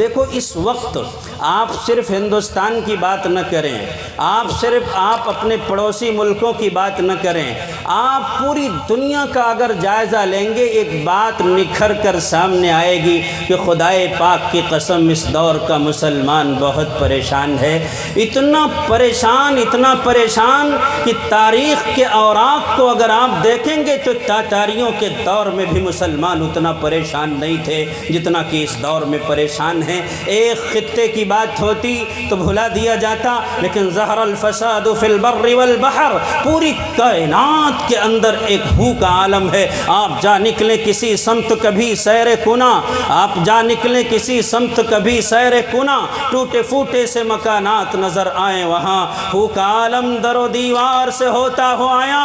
دیکھو اس وقت آپ صرف ہندوستان کی بات نہ کریں، آپ اپنے پڑوسی ملکوں کی بات نہ کریں، آپ پوری دنیا کا اگر جائزہ لیں گے ایک بات نکھر کر سامنے آئے گی کہ خدائے پاک کی قسم اس دور کا مسلمان بہت پریشان ہے، اتنا پریشان کہ تاریخ کے اوراق کو اگر آپ دیکھیں گے تو تاتاریوں کے دور میں بھی مسلمان اتنا پریشان نہیں تھے جتنا کہ اس دور میں پریشان ہیں۔ ایک خطے کی بات ہوتی تو بھلا دیا جاتا، لیکن ظہر الفساد فی البر والبحر، پوری کائنات کے اندر ایک بھو کا عالم ہے۔ آپ جا نکلیں کسی سمت کبھی سیر کنا، آپ جا نکلیں کسی سمت کبھی سیر کنا، ٹوٹے پھوٹے سے مکانات نظر آئیں وہاں، بھو کا عالم در و دیوار سے ہوتا ہو آیا،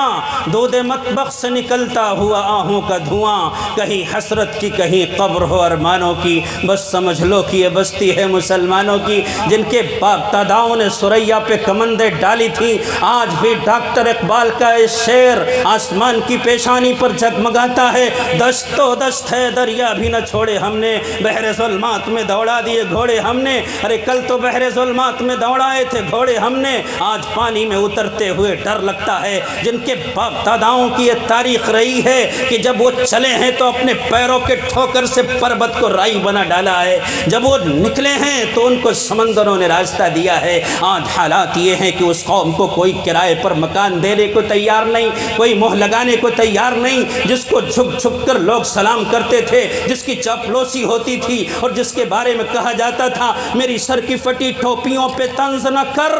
دودھ مطبخ سے نکلتا ہوا آہوں کا دھواں، کہیں حسرت کی کہیں قبر ہو ارمانوں کی، بس سمجھ لو کہ یہ بستی ہے مسلمانوں کی۔ جن کے باپ داداؤں نے سریا پہ کمندیں ڈالی تھی، آج بھی ڈاکٹر اقبال کا یہ شعر آسمان کی پیشانی پر جگمگاتا ہے، دست و دست ہے دریا بھی نہ چھوڑے ہم نے، بحر ظلمات میں دوڑا دیے گھوڑے ہم نے، ارے کل تو بحر ظلمات میں دوڑائے تھے گھوڑے ہم نے، آج پانی میں اترتے ہوئے ڈر لگتا ہے۔ جن کے باپ داداؤں کی یہ تاریخ رہی ہے کہ جب وہ چلے ہیں تو اپنے پیروں کے ٹھوکر سے پربت کو رائی بنا ڈالا ہے، جب وہ نکلے ہیں تو ان کو سمندروں نے راستہ دیا ہے۔ آج حالات یہ ہیں کہ اس قوم کو کوئی کرائے پر مکان دینے کو تیار نہیں، کوئی مہر لگانے کو تیار نہیں، جس کو جھک جھک کر لوگ سلام کرتے تھے، جس کی چاپلوسی ہوتی تھی اور جس کے بارے میں کہا جاتا تھا میری سر کی پھٹی ٹوپیوں پہ طنز نہ کر،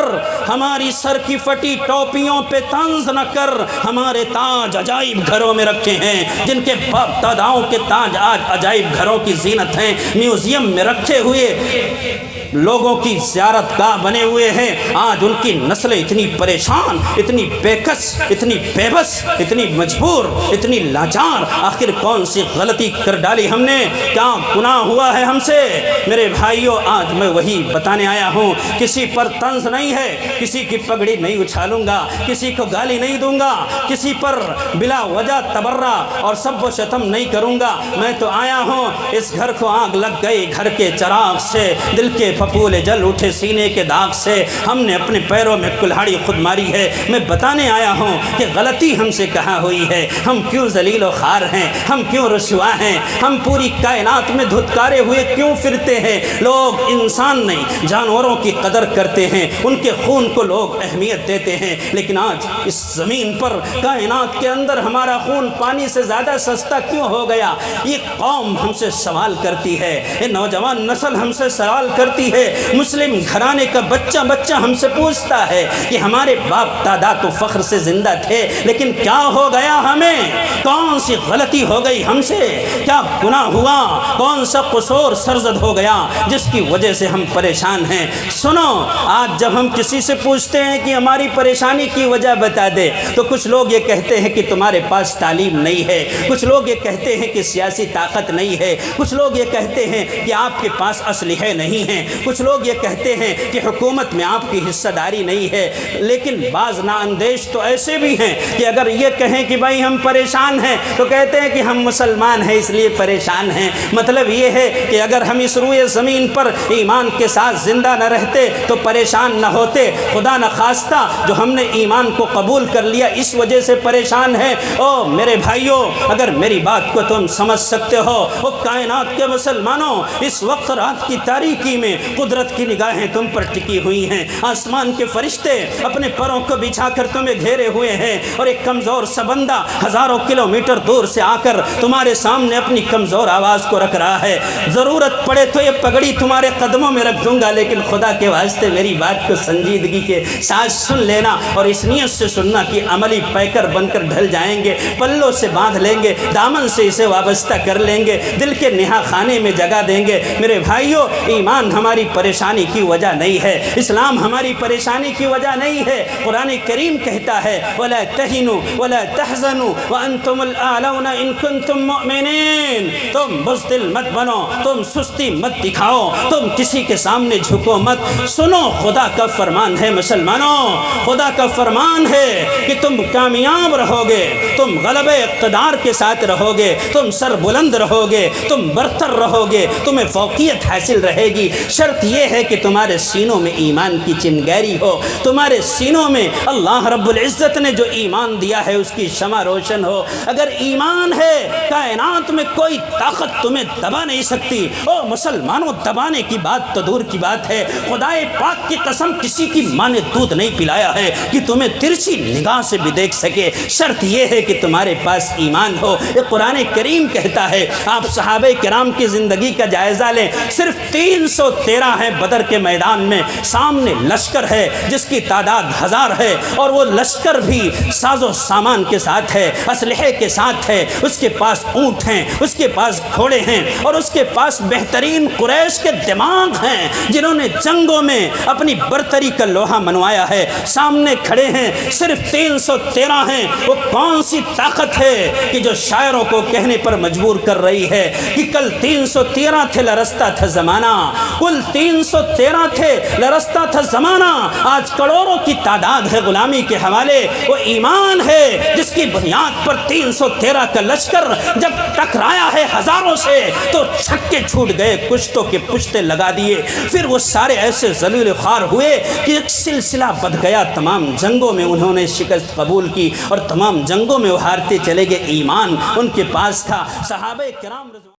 ہماری سر کی پھٹی ٹوپیوں پہ طنز نہ کر، ہمارے تاج عجائب گھروں میں رکھے ہیں۔ جن کے باپ داداؤں کے تاج آج عجائب گھروں کی زینت ہیں، میوزیم میں رکھے ہوئے لوگوں کی زیارت گاہ بنے ہوئے ہیں، آج ان کی نسلیں اتنی پریشان، اتنی بےکس، اتنی بے بس، اتنی مجبور، اتنی لاچار، آخر کون سی غلطی کر ڈالی ہم نے، کیا گناہ ہوا ہے ہم سے؟ میرے بھائیوں آج میں وہی بتانے آیا ہوں، کسی پر طنز نہیں ہے، کسی کی پگڑی نہیں اچھالوں گا، کسی کو گالی نہیں دوں گا، کسی پر بلا وجہ تبرہ اور سب و شتم نہیں کروں گا۔ میں تو آیا ہوں اس گھر کو آگ لگ گئی گھر کے چراغ سے، دل کے پھپھولے جل اٹھے سینے کے داغ سے، ہم نے اپنے پیروں میں کلہاڑی خود ماری ہے۔ میں بتانے آیا ہوں کہ غلطی ہم سے کہاں ہوئی ہے، ہم کیوں ذلیل و خوار ہیں، ہم کیوں رسوا ہیں، ہم پوری کائنات میں دھتکارے ہوئے کیوں پھرتے ہیں۔ لوگ انسان نہیں جانوروں کی قدر کرتے ہیں، ان کے خون کو لوگ اہمیت دیتے ہیں، لیکن آج اس زمین پر کائنات کے اندر ہمارا خون پانی سے زیادہ سستا کیوں ہو گیا؟ یہ قوم ہم سے سوال کرتی ہے، یہ نوجوان نسل ہم سے سوال کرتی ہے، مسلم گھرانے کا بچہ ہم سے پوچھتا ہے کہ ہمارے باپ دادا تو فخر سے زندہ تھے، لیکن کیا ہو گیا ہمیں؟ کون سی غلطی ہو گئی ہم سے؟ کیا گناہ ہوا؟ کون سا قصور سرزد ہو گیا جس کی وجہ سے ہم پریشان ہیں؟ سنو، آج جب ہم کسی سے پوچھتے ہیں کہ ہماری پریشانی کی وجہ بتا دے تو کچھ لوگ یہ کہتے ہیں کہ تمہارے پاس تعلیم نہیں ہے، کچھ لوگ یہ کہتے ہیں کہ سیاسی طاقت نہیں ہے، کچھ لوگ یہ کہتے ہیں کہ آپ کے پاس اسلحے نہیں ہیں، کچھ لوگ یہ کہتے ہیں کہ حکومت میں آپ کی حصہ داری نہیں ہے، لیکن بعض نااندیش تو ایسے بھی ہیں کہ اگر یہ کہیں کہ بھائی ہم پریشان ہیں تو کہتے ہیں کہ ہم مسلمان ہیں اس لیے پریشان ہیں۔ مطلب یہ ہے کہ اگر ہم اس روئے زمین پر ایمان کے ساتھ زندہ نہ رہتے تو پریشان نہ ہوتے، خدا نہ خواستہ جو ہم نے ایمان کو قبول کر لیا اس وجہ سے پریشان ہیں۔ او میرے بھائیوں، اگر میری بات کو تم سمجھ سکتے ہو، وہ کائنات کے مسلمانوں، اس وقت رات کی تاریکی میں قدرت کی نگاہیں تم پر ٹکی ہوئی ہیں، آسمان کے فرشتے اپنے پروں کو بچھا کر تمہیں گھیرے ہوئے ہیں، اور ایک کمزور سا بندہ ہزاروں کلومیٹر دور سے آ کر تمہارے سامنے اپنی کمزور آواز کو رکھ رہا ہے۔ ضرورت پڑے تو یہ پگڑی تمہارے قدموں میں رکھ دوں گا، لیکن خدا کے واسطے میری بات کو سنجیدگی کے ساتھ سن لینا، اور اس نیت سے سننا کہ عملی پیکر بن کر ڈھل جائیں گے، پلوں سے باندھ لیں گے، دامن سے اسے وابستہ کر لیں گے، دل کے نہا خانے میں جگہ دیں گے۔ میرے بھائیوں، ایمان ہماری ہماری پریشانی کی وجہ نہیں ہے، اسلام ہماری پریشانی کی وجہ نہیں ہے۔ قرآن کریم کہتا ہے وَلَا تَهِنُوا وَلَا تَحْزَنُوا وَأَنْتُمُ الْأَعْلَوْنَ إِن كُنتُم مُؤْمِنِينَ۔ تم بزدل مت بنو، تم سستی مت دکھاؤ، تم کسی کے سامنے جھکو مت۔ سنو خدا کا فرمان ہے مسلمانوں، خدا کا فرمان ہے کہ تم کامیاب رہو گے، تم غلبہ اقتدار کے ساتھ رہو گے، تم سر بلند رہو گے، تم برتر رہو گے، تمہیں فوقیت حاصل رہے گی۔ شرط یہ ہے کہ تمہارے سینوں میں ایمان کی چنگاری ہو، تمہارے سینوں میں اللہ رب العزت نے جو ایمان دیا ہے اس کی شمع روشن ہو۔ اگر ایمان ہے کائنات میں کوئی طاقت تمہیں دبا نہیں سکتی۔ او مسلمانوں، دبانے کی بات تو دور کی بات ہے، خدائے پاک کی قسم کسی کی ماں نے دودھ نہیں پلایا ہے کہ تمہیں ترچھی نگاہ سے بھی دیکھ سکے۔ شرط یہ ہے کہ تمہارے پاس ایمان ہو۔ یہ قرآن کریم کہتا ہے، آپ صحابہ کرام کی زندگی کا جائزہ لیں، صرف 313 ہیں بدر کے میدان میں، سامنے لشکر ہے جس کی تعداد 1000 ہے، اور وہ لشکر بھی ساز و سامان کے ساتھ ہے، اسلحے کے ساتھ ہے، اس کے پاس اونٹ ہیں، اس کے پاس گھوڑے ہیں، اور اس کے پاس بہترین قریش کے دماغ ہیں جنہوں نے جنگوں میں اپنی برتری کا لوہا منوایا ہے۔ سامنے کھڑے ہیں، صرف 313 ہیں۔ وہ کون سی طاقت ہے کہ جو شاعروں کو کہنے پر مجبور کر رہی ہے کہ کل 313 تھے لرزتا تھا زمانہ، کل 313 تھے لرزتا تھا زمانہ، آج کروڑوں کی تعداد ہے غلامی کے حوالے۔ وہ ایمان ہے جس کی بنیاد پر 313 کا لشکر جب ٹکرایا ہے ہزاروں سے تو چھکے چھوٹ گئے، کشتوں کے پشتے لگا دیے، پھر وہ سارے ایسے ذلیل خوار ہوئے کہ ایک سلسلہ بدھ گیا۔ تمام جنگوں میں انہوں نے شکست قبول کی اور تمام جنگوں میں وہ ہارتے چلے گئے۔ ایمان ان کے پاس تھا۔ صحابہ کرام